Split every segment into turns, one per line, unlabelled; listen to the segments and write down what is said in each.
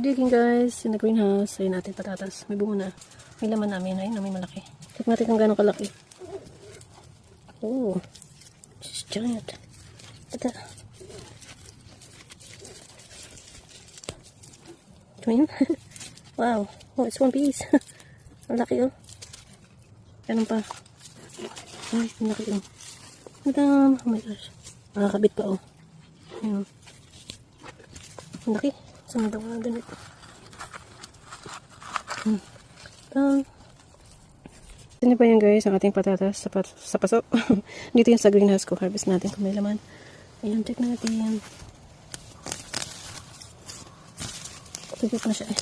digging guys in the greenhouse. Ayun natin patatas. May bunga na. May laman namin. Ayun, may malaki. Check natin kung gano'ng kalaki. Oh, this is giant. Ito. Twin. Wow. Oh, it's one piece. Ang laki oh. Ganun pa. Ay, ang laki oh. Madam. Oh my gosh. Nakakabit pa oh. Ayun. Ang laki. Saan daw nga doon ito? Ito pa yan guys, ang ating patatas sa paso. Dito yan sa greenhouse ko. Harvest natin kung may laman. Ayan, check natin. Tugit na siya eh.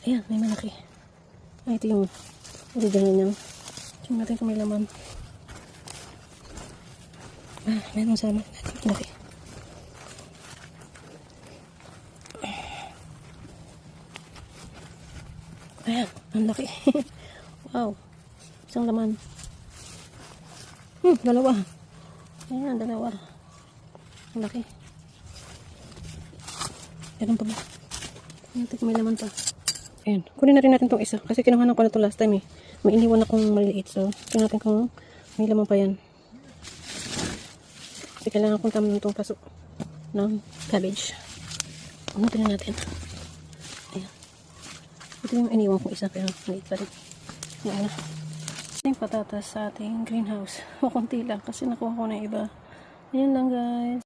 Ayan, may malaki. Ay, ito yung original niya. Check natin kung may laman. Ah, meron sama natin. Malaki. Ayan, ang laki. Wow. Isang laman. Dalawa. Ayan, dalawa. Ang laki. Ayan pa ba? Ayan, may laman pa. Ayan, kunin na rin natin itong isa. Kasi kinuhanan ko na ito last time eh. May iniwan akong maliliit. So, tingnan natin kung may laman pa yan. Kasi kailangan kong taman itong paso ng cabbage. Ano tingnan natin? Ayan. Ito yung iniwan kong isa pero maliit pa rin. Yan na. Ating patatas sa ating greenhouse. O konti lang kasi nakuha ko na iba. Ayan lang guys.